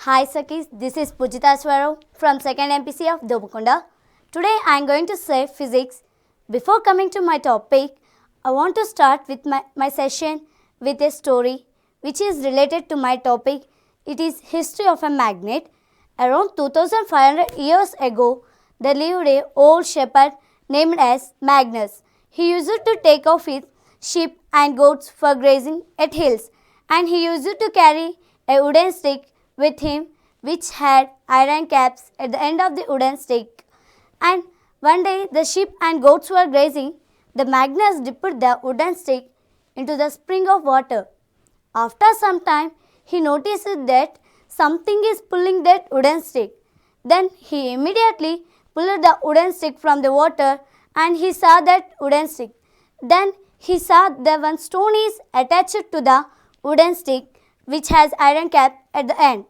Hi Sakis, this is Pujita Swarov from 2nd MPC of Dobukunda. Today I am going to say physics. Before coming to my topic, I want to start with my session with a story which is related to my topic. It is history of a magnet. Around 2500 years ago, there lived a old shepherd named as Magnus. He used to take off his sheep and goats for grazing at hills, and he used to carry a wooden stick with him which had iron caps at the end of the wooden stick. And one day the sheep and goats were grazing. The Magnus dipped the wooden stick into the spring of water. After some time, he noticed that something is pulling that wooden stick. Then he immediately pulled the wooden stick from the water and he saw that wooden stick. Then he saw that one stone is attached to the wooden stick which has iron cap at the end.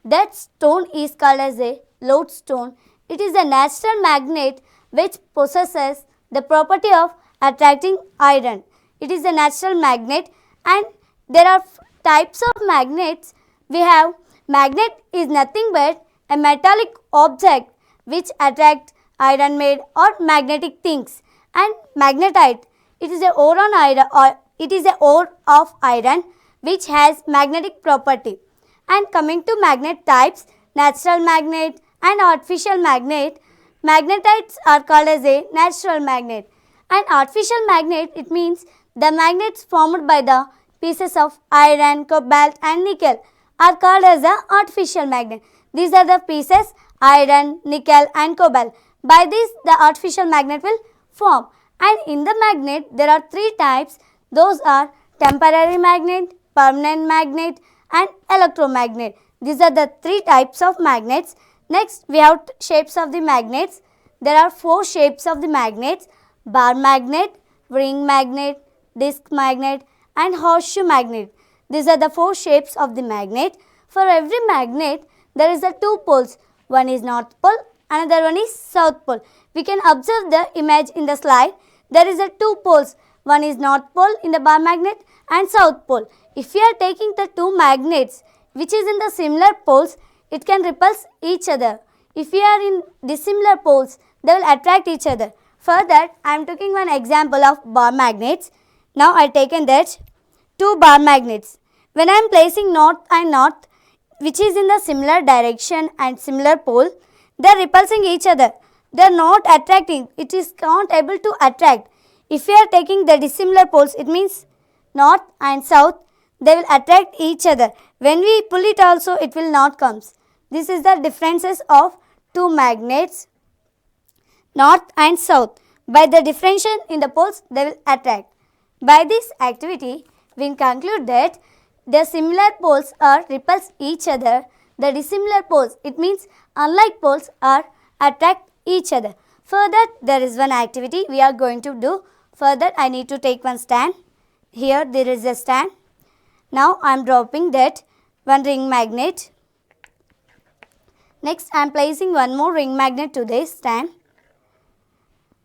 That stone is called as a lodestone. It is a natural magnet which possesses the property of attracting iron. It is a natural magnet, and there are types of magnets. We have magnet is nothing but a metallic object which attract iron made or magnetic things, and magnetite, it is a ore on iron, or it is a ore of iron which has magnetic property. And coming to magnet types, natural magnet and artificial magnet. Magnetites are called as a natural magnet, and artificial magnet, it means the magnets formed by the pieces of iron, cobalt and nickel are called as the artificial magnet. These are the pieces iron, nickel and cobalt. By this the artificial magnet will form, and in the magnet there are three types. Those are temporary magnet, permanent magnet and electromagnet. These are the three types of magnets. Next we have shapes of the magnets. There are four shapes of the magnets: bar magnet, ring magnet, disc magnet and horseshoe magnet. These are the four shapes of the magnet. For every magnet there is a two poles. One is north pole, another one is south pole. We can observe the image in the slide. There is a two poles. One is north pole in the bar magnet and south pole. If we are taking the two magnets which is in the similar poles, it can repulse each other. If we are in dissimilar poles, they will attract each other. For that, I am taking one example of bar magnets. Now I taken that two bar magnets. When I am placing north and north, which is in the similar direction and similar pole, they are repulsing each other. They are not attracting. It is not able to attract. If we are taking the dissimilar poles, it means north and south, they will attract each other. When we pull it also, it will not come. This is the differences of two magnets, north and south. By the differentiation in the poles, they will attract. By this activity, we can conclude that the similar poles are repulse each other. The dissimilar poles, it means unlike poles, are attract each other. For that, there is one activity we are going to do. For that, I need to take one stand. Here there is a stand. Now I am dropping that one ring magnet. Next I am placing one more ring magnet to this stand.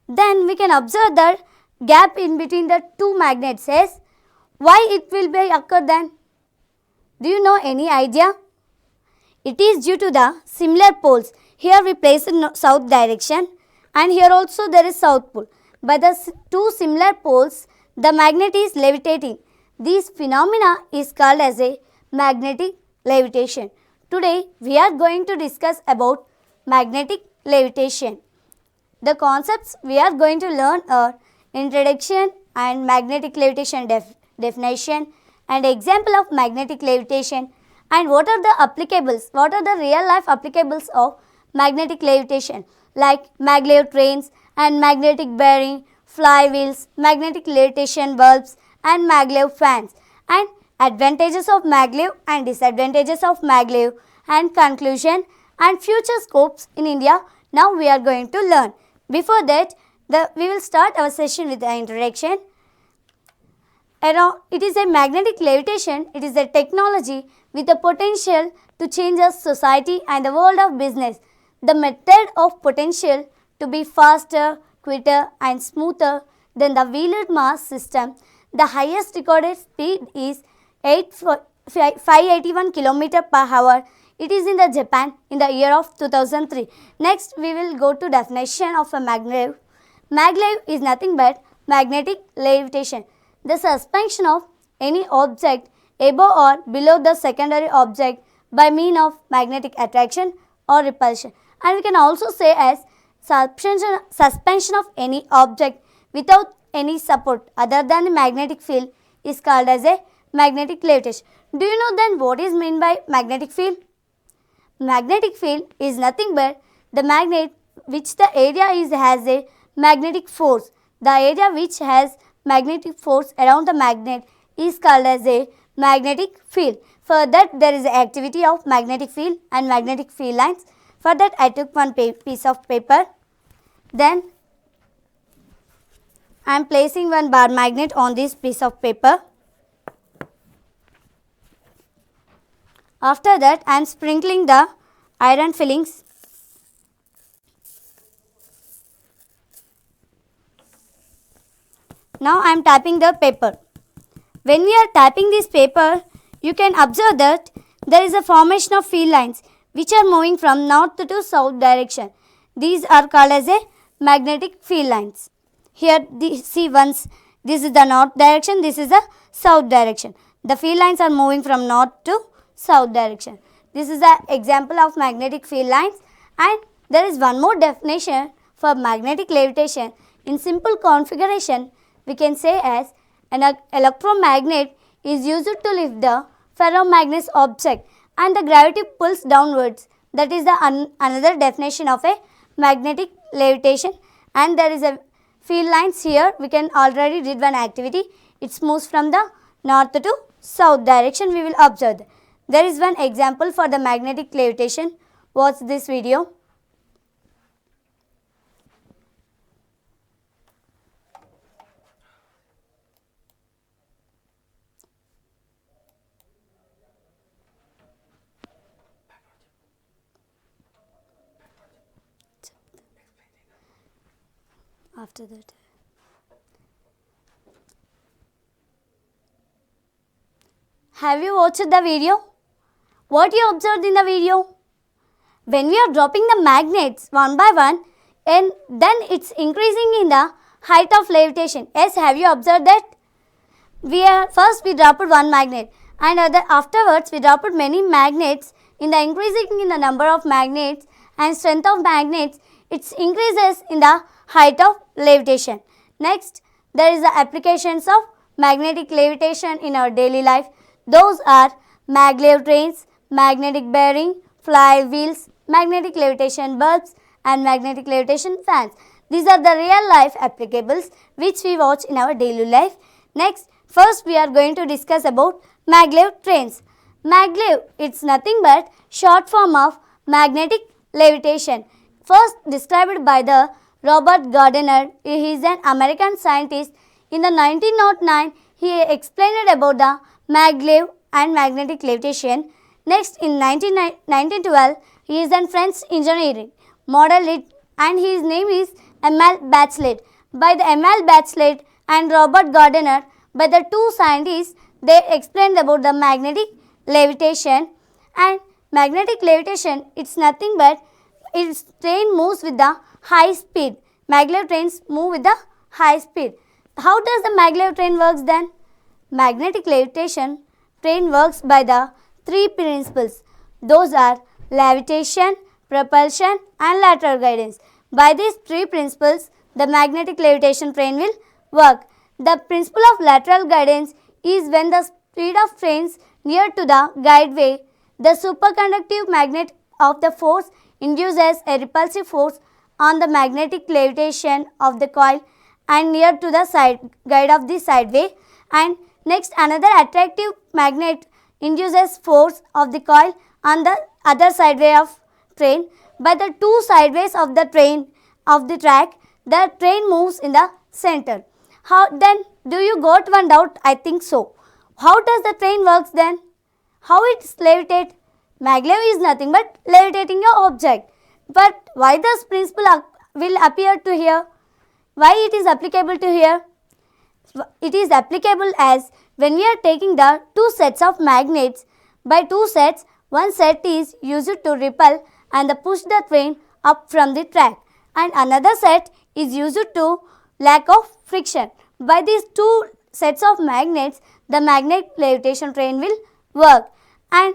Then we can observe the gap in between the two magnets says. Why it will be occur then? Do you know any idea? It is due to the similar poles. Here we place in south direction and here also there is south pole. By the two similar poles, the magnet is levitating. This phenomena is called as a magnetic levitation. Today we are going to discuss about magnetic levitation. The concepts we are going to learn are introduction and magnetic levitation definition and example of magnetic levitation, and what are the applicables, what are the real life applicables of magnetic levitation, like maglev trains and magnetic bearing, flywheels, magnetic levitation bulbs and maglev fans, and advantages of maglev and disadvantages of maglev, and conclusion and future scopes in India. Now we are going to learn. Before that, we will start our session with the introduction. It is a magnetic levitation. It is a technology with the potential to change our society and the world of business. The method of potential to be faster, quicker and smoother than the wheeled mass system. The highest recorded speed is 581 km per hour It is in the Japan in the year of 2003. Next, we will go to definition of a maglev. Maglev is nothing but magnetic levitation, the suspension of any object above or below the secondary object by means of magnetic attraction or repulsion. And we can also say as suspension of any object without any support other than the magnetic field is called as a magnetic levitation. Do you know then what is meant by magnetic field? Magnetic field is nothing but the magnet which the area has a magnetic force. The area which has magnetic force around the magnet is called as a magnetic field. For that there is the activity of magnetic field and magnetic field lines. For that I took one piece of paper. Then I am placing one bar magnet on this piece of paper. After that I am sprinkling the iron fillings. Now I am tapping the paper. When we are tapping this paper, you can observe that there is a formation of field lines which are moving from north to south direction. These are called as a magnetic field lines. Here see once this is the north direction, this is the south direction. The field lines are moving from north to south direction. This is an example of magnetic field lines, and there is one more definition for magnetic levitation. In simple configuration, we can say as an electromagnet is used to lift the ferromagnetic object and the gravity pulls downwards. That is the another definition of a magnetic levitation. And there is a field lines here. We can already did one activity. It moves from the north to south direction. We will observe that. There is one example for the magnetic levitation. Watch this video. After that, have you watched the video? What you observed in the video? When we are dropping the magnets one by one, and then it's increasing in the height of levitation. Yes, have you observed that? First we dropped one magnet, and afterwards we dropped many magnets. In the increasing in the number of magnets and strength of magnets, it increases in the height of levitation. Next, there is the applications of magnetic levitation in our daily life. Those are maglev trains, magnetic bearing, flywheels, magnetic levitation bulbs and magnetic levitation fans. These are the real life applicables which we watch in our daily life. Next, first we are going to discuss about maglev trains. Maglev, it's nothing but short form of magnetic levitation. First described by the Robert Gardner. He is an American scientist. In the 1909, he explained about the maglev and magnetic levitation. Next, in 1912, he is a French engineering model it, and his name is Emile Bachelet. By the Emile Bachelet and Robert Gardner, by the two scientists, they explained about the magnetic levitation. And magnetic levitation, it's nothing but its train moves with the high speed. Maglev trains move with the high speed. How does the maglev train works then? Magnetic levitation train works by the three principles. Those are levitation, propulsion and lateral guidance. By these three principles, the magnetic levitation train will work. The principle of lateral guidance is when the speed of trains near to the guideway, the superconductive magnet of the force induces a repulsive force on the magnetic levitation of the coil and near to the side guide of the sideway. And next, another attractive magnet induces force of the coil on the other sideway of train. By the two sideways of the train of the track, the train moves in the center. How then? Do you got one doubt? I think so. How does the train works then? How it's levitate? Maglev is nothing but levitating a object. But why this principle will appear to here? Why it is applicable to here? It is applicable as when we are taking the two sets of magnets. By two sets, One set is used to repel and push the train up from the track, and another set is used to lack of friction. By these two sets of magnets, the magnet levitation train will work. And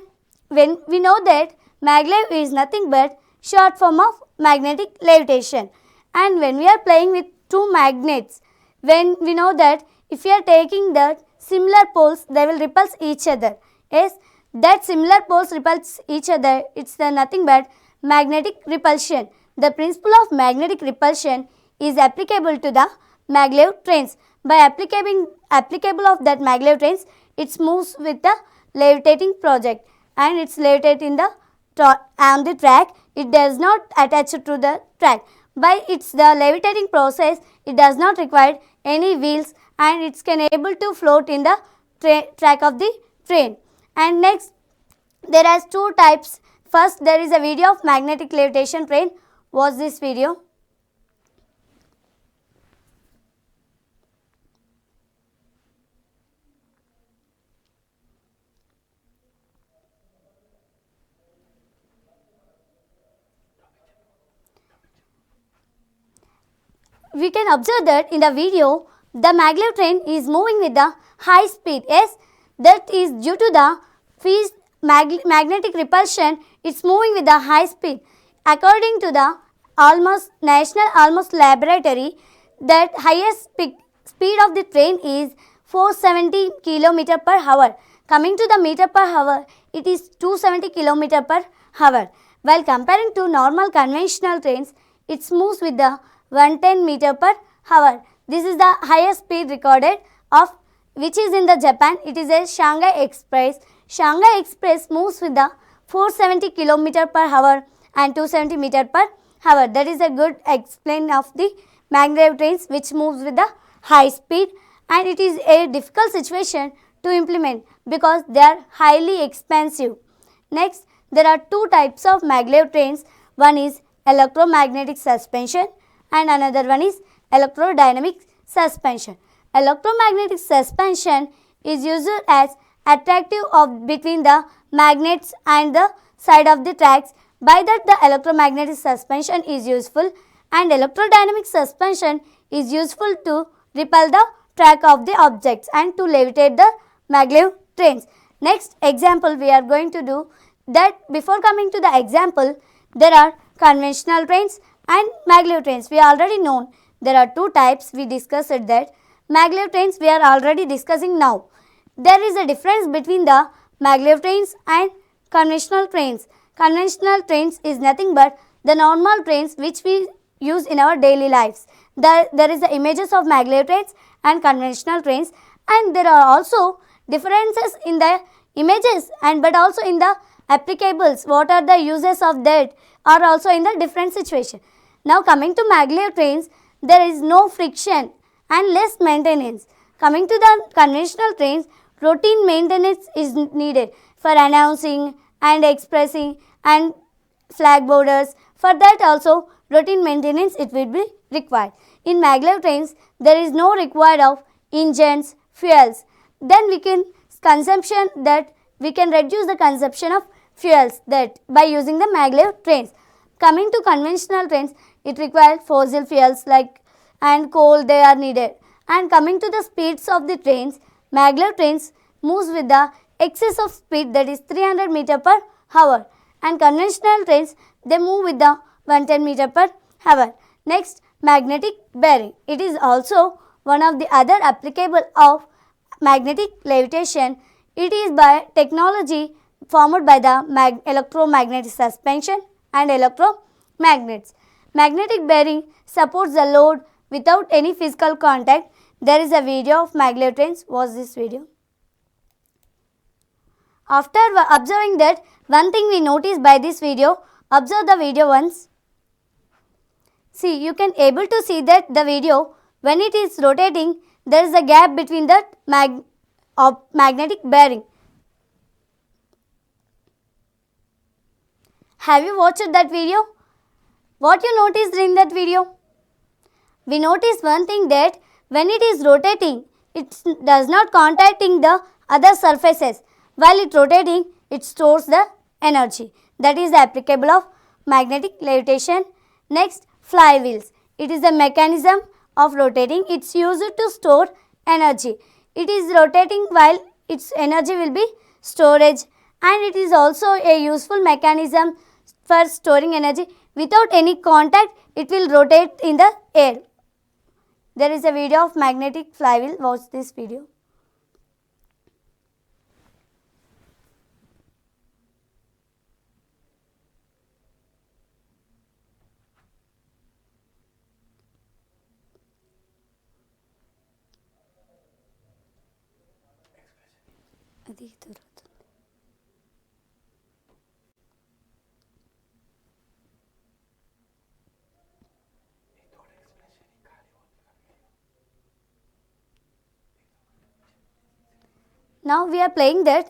when we know that maglev is nothing but short form of magnetic levitation, and when we are playing with two magnets, when we know that if we are taking the similar poles, they will repel each other. Yes, that similar poles repels each other, it's nothing but magnetic repulsion. The principle of magnetic repulsion is applicable to the maglev trains. By applicable of that maglev trains, it moves with the levitating project, and it's levitating on the track. It does not attach to the track. By its the levitating process, it does not require any wheels, and it can able to float in the track of the train. And next, there are two types. First, there is a video of magnetic levitation train. Watch this video. We can observe that in the video, the maglev train is moving with the high speed. Yes, that is due to the magnetic repulsion. It's moving with the high speed. According to the National Almos Laboratory, that highest speed of the train is 470 km per hour. Coming to the meter per hour, it is 270 km per hour. While comparing to normal conventional trains, it moves with the 110 meter per hour. This is the highest speed recorded of which is in the Japan. It is a Shanghai Express. Shanghai Express moves with the 470 km per hour and 270 meter per hour. That is a good explain of the maglev trains which moves with the high speed, and it is a difficult situation to implement because they are highly expensive. Next, there are two types of maglev trains. One is electromagnetic suspension and another one is electrodynamic suspension. Electromagnetic suspension is used as attractive between the magnets and the side of the tracks. By that, the electromagnetic suspension is useful, and electrodynamic suspension is useful to repel the track of the objects and to levitate the maglev trains. Next example we are going to do that. Before coming to the example, there are conventional trains and maglev trains. We already known there are two types. We discussed that. Maglev trains we are already discussing now. There is a difference between the maglev trains and conventional trains. Conventional trains is nothing but the normal trains which we use in our daily lives. There is the images of maglev trains and conventional trains, and there are also differences in the images and but also in the applicables. What are the uses of that are also in the different situation. Now coming to maglev trains, there is no friction and less maintenance. Coming to the conventional trains, routine maintenance is needed for announcing and expressing and flag borders. For that also routine maintenance it will be required. In maglev trains, there is no required of engines, fuels. Then we can reduce the consumption of fuels that by using the maglev trains. Coming to conventional trains, it requires fossil fuels like and coal they are needed. And coming to the speeds of the trains, maglev trains moves with the excess of speed, that is 300 meter per hour, and conventional trains they move with the 110 meter per hour. Next, magnetic bearing. It is also one of the other applicable of magnetic levitation. It is by technology formed by the electromagnetic suspension and electromagnets. Magnetic bearing supports the load without any physical contact. There is a video of maglev trains. Watch this video. After observing that, one thing we notice by this video, observe the video once. See, you can able to see that the video, when it is rotating, there is a gap between the magnetic bearing. Have you watched that video? What you noticed in that video? We noticed one thing, that when it is rotating, it does not contacting the other surfaces. While it rotating, it stores the energy. That is the applicable of magnetic levitation. Next, flywheels. It is a mechanism of rotating. It's used to store energy. It is rotating while its energy will be storage, and it is also a useful mechanism for storing energy. Without any contact, it will rotate in the air. There is a video of magnetic flywheel. Watch this video. Now we are playing that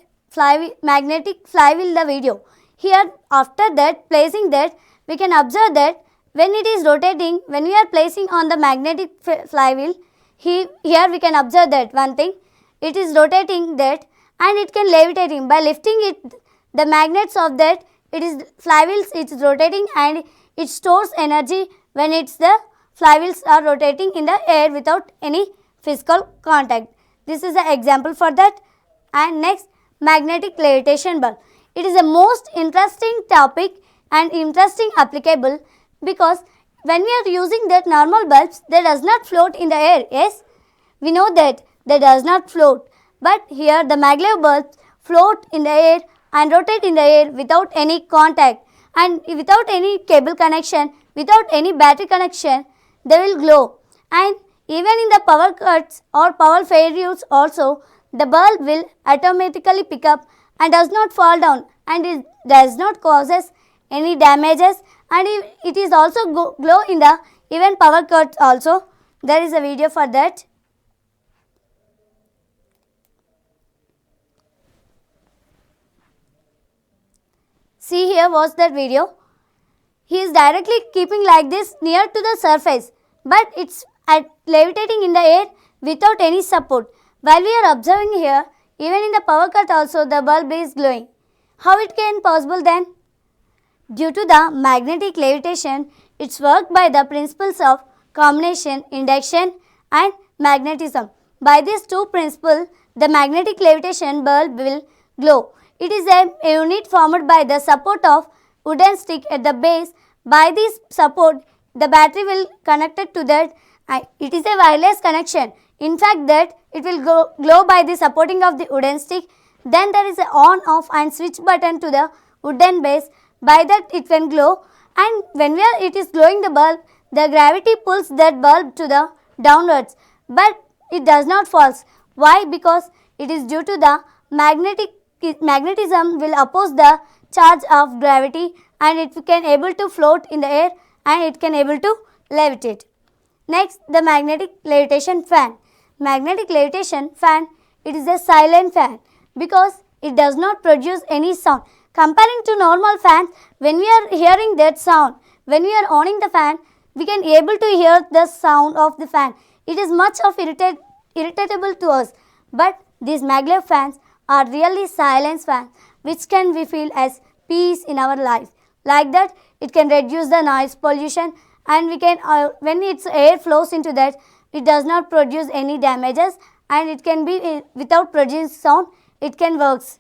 magnetic flywheel the video. Here after that, placing that, we can observe that when it is rotating, when we are placing on the magnetic flywheel, here we can observe that one thing, it is rotating that and it can levitating. By lifting it, the magnets of that, it is flywheels, it is rotating and it stores energy when it's the flywheels are rotating in the air without any physical contact. This is an example for that. And next, magnetic levitation bulb. It is the most interesting topic and interesting applicable because when we are using that normal bulbs, they does not float in the air. Yes, we know that they does not float, but here the maglev bulbs float in the air and rotate in the air without any contact and without any cable connection, without any battery connection, they will glow. And even in the power cuts or power failures also, the bulb will automatically pick up and does not fall down, and it does not causes any damages, and it is also glow in the even power cuts also. There is a video for that. See, here was that video. He is directly keeping like this near to the surface, but it's levitating in the air without any support. While we are observing here, even in the power cut also the bulb is glowing. How it can possible then? Due to the magnetic levitation, it's worked by the principles of combination, induction and magnetism. By these two principles, the magnetic levitation bulb will glow. It is a unit formed by the support of wooden stick at the base. By this support, the battery will connected to that. It is a wireless connection. In fact, that it will glow by the supporting of the wooden stick. Then there is a on, off and switch button to the wooden base. By that it can glow, and when it is glowing the bulb, the gravity pulls that bulb to the downwards, but it does not falls. Why? Because it is due to the magnetism will oppose the charge of gravity, and it can able to float in the air and it can able to levitate. Next, the magnetic levitation fan. Magnetic levitation fan, it is a silent fan because it does not produce any sound. Comparing to normal fans, when we are hearing that sound, when we are owning the fan, we can able to hear the sound of the fan. It is much of irritable to us, but these maglev fans are really silent fans which can we feel as peace in our life. Like that, it can reduce the noise pollution, and we can when its air flows into that, it does not produce any damages, and it can be without producing sound, it can works.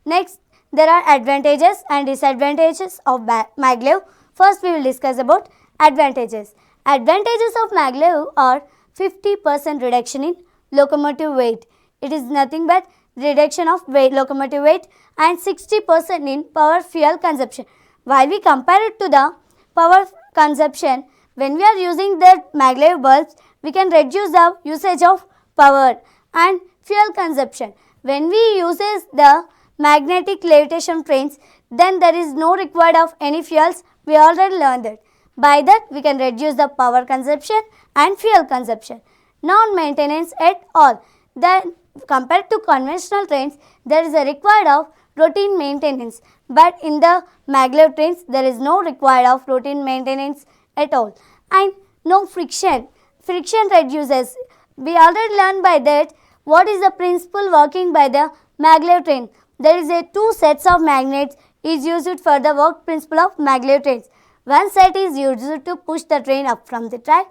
Next, there are advantages and disadvantages of maglev. First, we will discuss about advantages. Advantages of maglev are 50% reduction in locomotive weight. It is nothing but reduction of locomotive weight, and 60% in power fuel consumption. While we compare it to the power consumption, when we are using the maglev bulbs, we can reduce the usage of power and fuel consumption. When we uses the magnetic levitation trains, then there is no required of any fuels. We already learned that. By that, we can reduce the power consumption and fuel consumption. Non-maintenance at all. Then compared to conventional trains, there is a required of routine maintenance, but in the maglev trains, there is no required of routine maintenance at all. And no friction. Friction reduces. We already learned by that what is the principle working by the maglev train. there is a two sets of magnets is used for the work principle of maglev trains. One set is used to push the train up from the track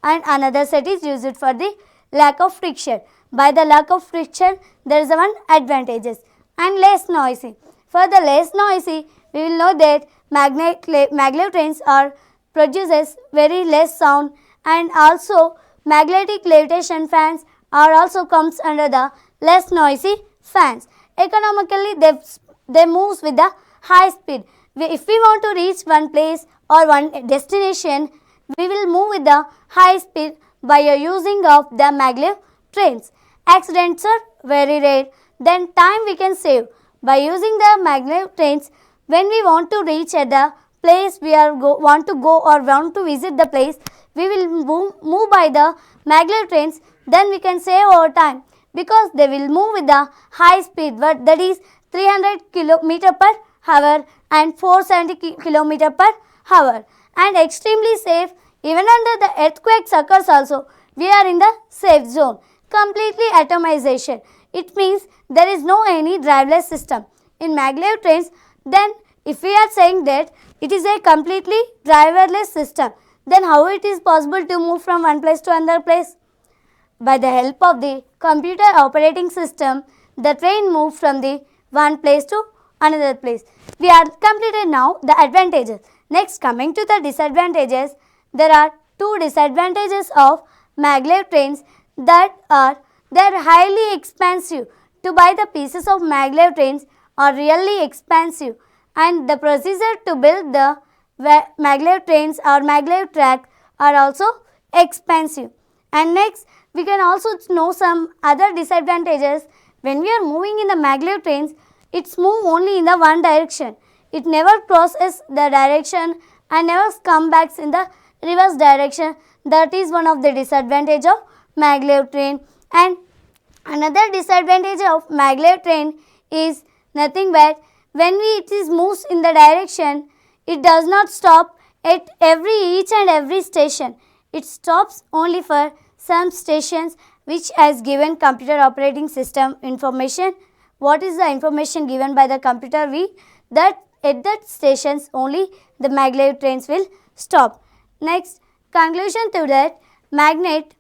and another set is used for the lack of friction. By the lack of friction, there is one advantages and less noisy. For the less noisy, we will know that maglev trains are produces very less sound, and also magnetic levitation fans are also comes under the less noisy fans. Economically, they moves with the high speed. If we want to reach one place or one destination, we will move with the high speed by using of the maglev trains. Accidents are very rare, then time we can save. By using the maglev trains, when we want to reach at the place we want to go or want to visit the place, we will move by the maglev trains, then we can save our time because they will move with the high speed, but that is 300 km per hour and 470 km per hour, and extremely safe. Even under the earthquake occurs also, we are in the safe zone. Completely atomization. It means there is no any driverless system in maglev trains. Then if we are saying that it is a completely driverless system, then how it is possible to move from one place to another place? By the help of the computer operating system, the train moves from the one place to another place. We are completed now the advantages. Next, coming to the disadvantages, there are two disadvantages of maglev trains, that are they are highly expensive. To buy the pieces of maglev trains are really expensive, and the procedure to build the maglev trains or maglev track are also expensive. And next, we can also know some other disadvantages. When we are moving in the maglev trains, it's move only in the one direction. It never crosses the direction and never comes back in the reverse direction. That is one of the disadvantage of maglev train. And another disadvantage of maglev train is nothing but when it is moves in the direction, it does not stop at each and every station. It stops only for some stations which has given computer operating system information. What is the information given by the computer? That at that stations only the maglev trains will stop. Next, conclusion to that, magnet,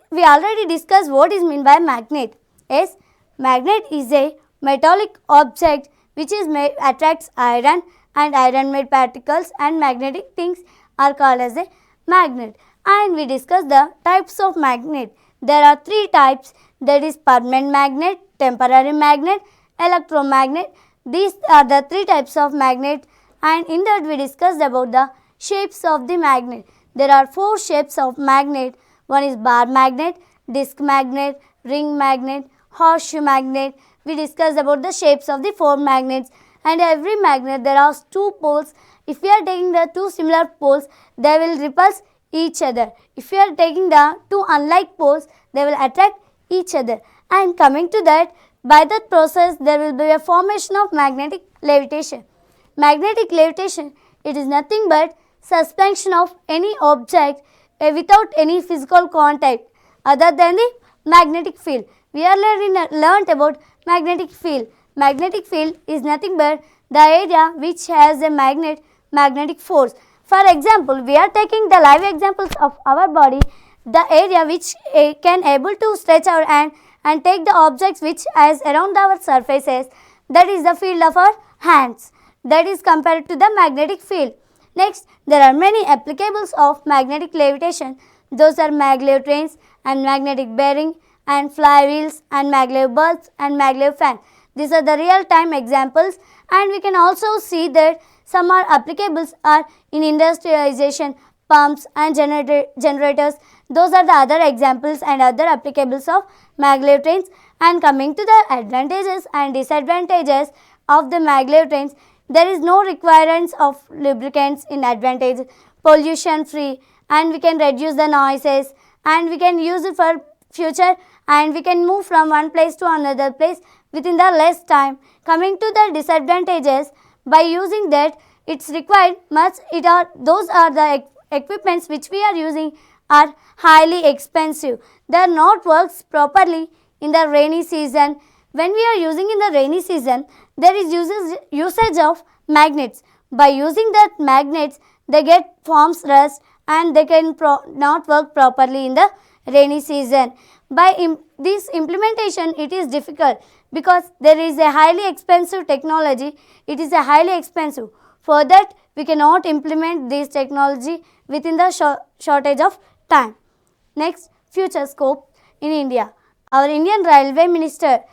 we already discussed what is meant by magnet. Yes, magnet is a metallic object which is attracts iron and iron made particles, and magnetic things are called as a magnet. And we discussed the types of magnet. There are three types, that is permanent magnet, temporary magnet, electromagnet. These are the three types of magnet, and in that we discussed about the shapes of the magnet. There are four shapes of magnet. One is bar magnet, disc magnet, ring magnet, horseshoe magnet. We discussed about the shapes of the four magnets, and every magnet there are two poles. If we are taking the two similar poles, they will repulse each other. If we are taking the two unlike poles, they will attract each other. And coming to that, by that process there will be a formation of magnetic levitation. Magnetic levitation, it is nothing but suspension of any object without any physical contact other than the magnetic field. We already learnt about magnetic field. Magnetic field is nothing but the area which has a magnetic force. For example, we are taking the live examples of our body, the area which can able to stretch our hand and take the objects which is around our surfaces, that is the field of our hands. That is compared to the magnetic field. Next, there are many applicables of magnetic levitation. Those are maglev trains and magnetic bearing and flywheels and maglev bulbs and maglev fan. These are the real time examples, and we can also see that some are applicables are in industrialization, pumps and generators. Those are the other examples and other applicables of maglev trains. And coming to the advantages and disadvantages of the maglev trains, there is no requirements of lubricants in advantage, pollution free, and we can reduce the noises, and we can use it for future, and we can move from one place to another place within the less time. Coming to the disadvantages, by using that it's required much, those are the equipments which we are using are highly expensive. They are not works properly in the rainy season. When we are using in the rainy season, there is usage of magnets. By using that magnets, they get forms rust and they can not work properly in the rainy season. By this implementation, it is difficult because there is a highly expensive technology. It is a highly expensive. For that, we cannot implement this technology within the shortage of time. Next, future scope in India. Our Indian Railway Minister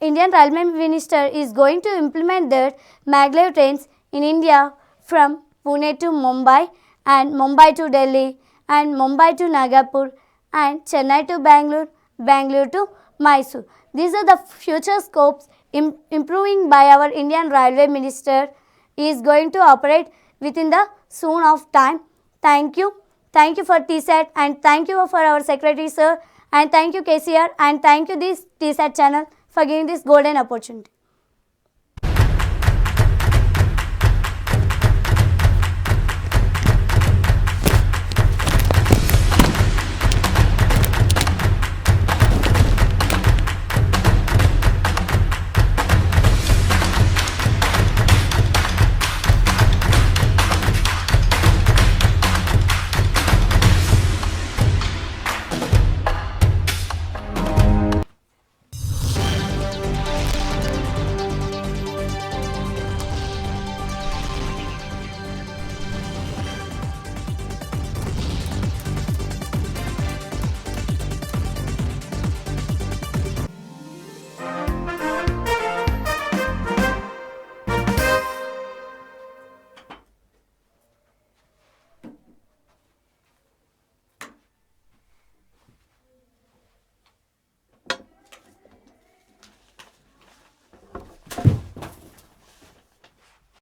is going to implement that maglev trains in India from Pune to Mumbai and Mumbai to Delhi and Mumbai to Nagapur and Chennai to Bangalore, Bangalore to Mysore. These are the future scopes improving by our Indian Railway Minister. He is going to operate within the soon of time. Thank you. Thank you for TSAT and thank you for our Secretary Sir and thank you KCR and thank you this TSAT channel for giving this golden opportunity.